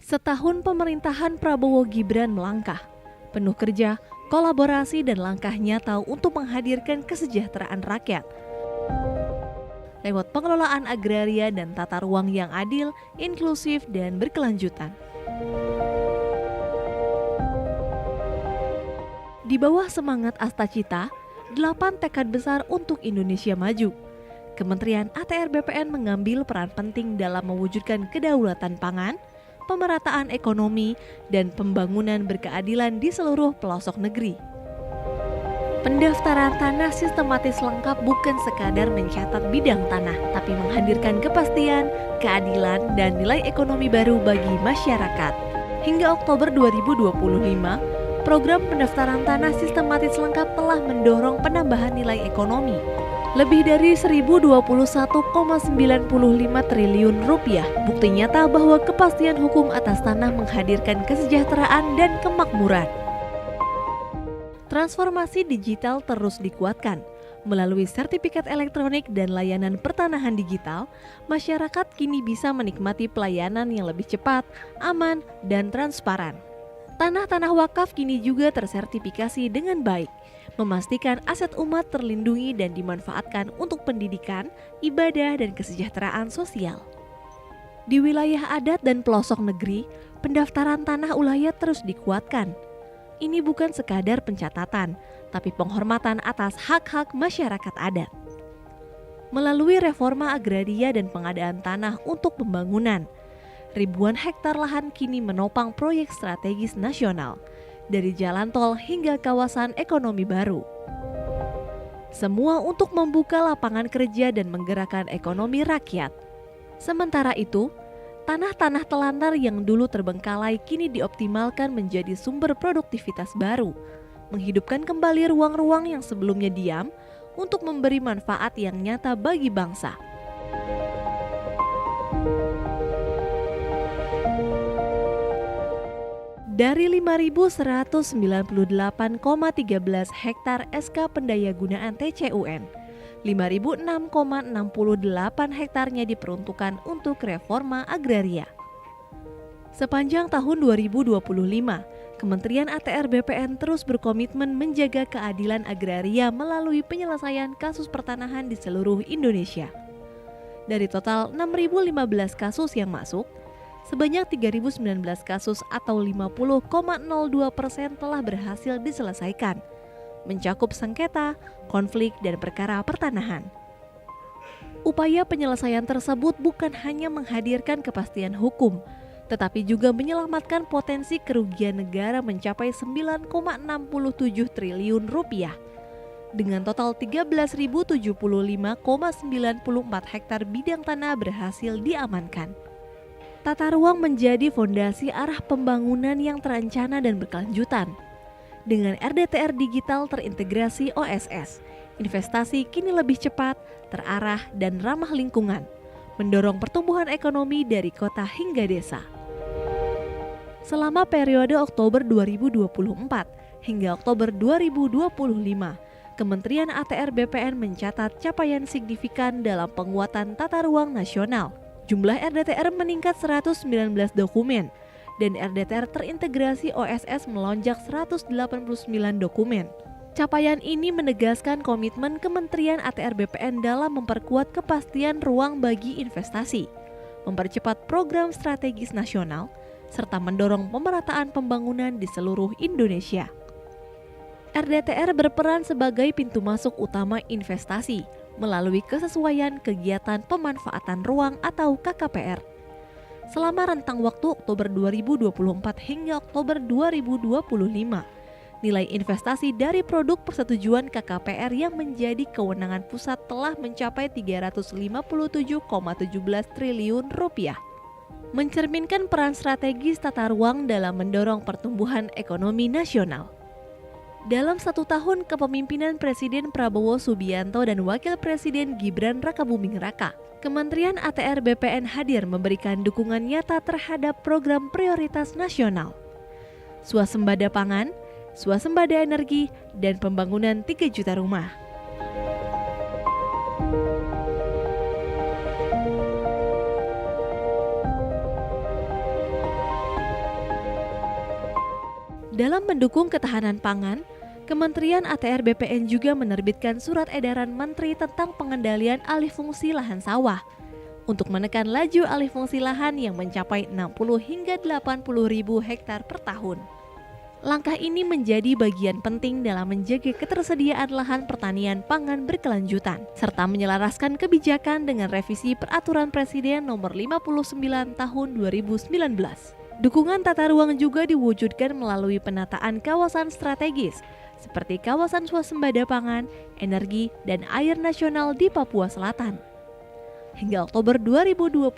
Setahun pemerintahan Prabowo Gibran melangkah, penuh kerja, kolaborasi dan langkah nyata untuk menghadirkan kesejahteraan rakyat. Lewat pengelolaan agraria dan tata ruang yang adil, inklusif dan berkelanjutan. Di bawah semangat Astacita, 8 tekad besar untuk Indonesia maju. Kementerian ATR BPN mengambil peran penting dalam mewujudkan kedaulatan pangan, pemerataan ekonomi, dan pembangunan berkeadilan di seluruh pelosok negeri. Pendaftaran tanah sistematis lengkap bukan sekadar mencatat bidang tanah, tapi menghadirkan kepastian, keadilan, dan nilai ekonomi baru bagi masyarakat. Hingga Oktober 2025, program pendaftaran tanah sistematis lengkap telah mendorong penambahan nilai ekonomi lebih dari 1021,95 triliun rupiah. Bukti nyata bahwa kepastian hukum atas tanah menghadirkan kesejahteraan dan kemakmuran. Transformasi digital terus dikuatkan. Melalui sertifikat elektronik dan layanan pertanahan digital, masyarakat kini bisa menikmati pelayanan yang lebih cepat, aman, dan transparan. Tanah-tanah wakaf kini juga tersertifikasi dengan baik, memastikan aset umat terlindungi dan dimanfaatkan untuk pendidikan, ibadah, dan kesejahteraan sosial. Di wilayah adat dan pelosok negeri, pendaftaran tanah ulayat terus dikuatkan. Ini bukan sekadar pencatatan, tapi penghormatan atas hak-hak masyarakat adat. Melalui reforma agraria dan pengadaan tanah untuk pembangunan, ribuan hektar lahan kini menopang proyek strategis nasional, dari jalan tol hingga kawasan ekonomi baru. Semua untuk membuka lapangan kerja dan menggerakkan ekonomi rakyat. Sementara itu, tanah-tanah telantar yang dulu terbengkalai kini dioptimalkan menjadi sumber produktivitas baru, menghidupkan kembali ruang-ruang yang sebelumnya diam untuk memberi manfaat yang nyata bagi bangsa. Dari 5.198,13 hektar SK Pendayagunaan TCUN, 5.006,68 hektarnya diperuntukkan untuk reforma agraria. Sepanjang tahun 2025, Kementerian ATR BPN terus berkomitmen menjaga keadilan agraria melalui penyelesaian kasus pertanahan di seluruh Indonesia. Dari total 6.015 kasus yang masuk, sebanyak 3.019 kasus atau 50,02% telah berhasil diselesaikan, mencakup sengketa, konflik, dan perkara pertanahan. Upaya penyelesaian tersebut bukan hanya menghadirkan kepastian hukum, tetapi juga menyelamatkan potensi kerugian negara mencapai 9,67 triliun rupiah. Dengan total 13.075,94 hektar bidang tanah berhasil diamankan. Tata ruang menjadi fondasi arah pembangunan yang terencana dan berkelanjutan. Dengan RDTR digital terintegrasi OSS, investasi kini lebih cepat, terarah, dan ramah lingkungan, mendorong pertumbuhan ekonomi dari kota hingga desa. Selama periode Oktober 2024 hingga Oktober 2025, Kementerian ATR BPN mencatat capaian signifikan dalam penguatan tata ruang nasional. Jumlah RDTR meningkat 119 dokumen dan RDTR terintegrasi OSS melonjak 189 dokumen. Capaian ini menegaskan komitmen Kementerian ATR BPN dalam memperkuat kepastian ruang bagi investasi, mempercepat program strategis nasional, serta mendorong pemerataan pembangunan di seluruh Indonesia. RDTR berperan sebagai pintu masuk utama investasi melalui kesesuaian kegiatan pemanfaatan ruang atau KKPR. Selama rentang waktu Oktober 2024 hingga Oktober 2025, nilai investasi dari produk persetujuan KKPR yang menjadi kewenangan pusat telah mencapai 357,17 triliun rupiah. Mencerminkan peran strategis tata ruang dalam mendorong pertumbuhan ekonomi nasional. Dalam 1 tahun kepemimpinan Presiden Prabowo Subianto dan Wakil Presiden Gibran Rakabuming Raka, Kementerian ATR BPN hadir memberikan dukungan nyata terhadap program prioritas nasional. Swasembada pangan, swasembada energi, dan pembangunan 3 juta rumah. Dalam mendukung ketahanan pangan, Kementerian ATR BPN juga menerbitkan surat edaran Menteri tentang pengendalian alih fungsi lahan sawah untuk menekan laju alih fungsi lahan yang mencapai 60 hingga 80 ribu hektar per tahun. Langkah ini menjadi bagian penting dalam menjaga ketersediaan lahan pertanian pangan berkelanjutan, serta menyelaraskan kebijakan dengan revisi Peraturan Presiden Nomor 59 Tahun 2019. Dukungan tata ruang juga diwujudkan melalui penataan kawasan strategis, seperti kawasan swasembada pangan, energi, dan air nasional di Papua Selatan. Hingga Oktober 2025,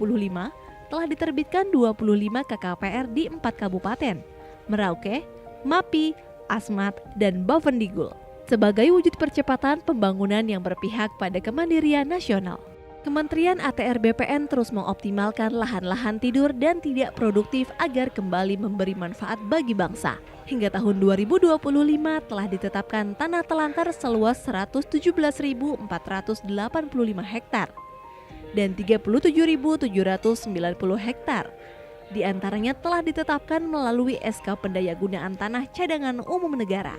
telah diterbitkan 25 KKPR di 4 kabupaten, Merauke, Mapi, Asmat, dan Bovendigul, sebagai wujud percepatan pembangunan yang berpihak pada kemandirian nasional. Kementerian ATR BPN terus mengoptimalkan lahan-lahan tidur dan tidak produktif agar kembali memberi manfaat bagi bangsa. Hingga tahun 2025 telah ditetapkan tanah telantar seluas 117.485 hektar dan 37.790 hektar. Di antaranya telah ditetapkan melalui SK Pendayagunaan Tanah Cadangan Umum Negara.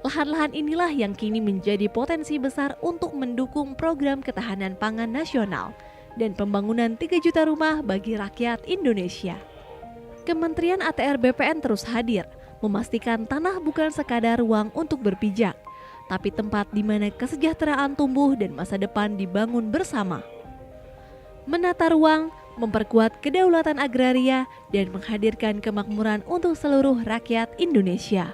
Lahan-lahan inilah yang kini menjadi potensi besar untuk mendukung program ketahanan pangan nasional dan pembangunan 3 juta rumah bagi rakyat Indonesia. Kementerian ATR BPN terus hadir, memastikan tanah bukan sekadar ruang untuk berpijak, tapi tempat di mana kesejahteraan tumbuh dan masa depan dibangun bersama. Menata ruang, memperkuat kedaulatan agraria, dan menghadirkan kemakmuran untuk seluruh rakyat Indonesia.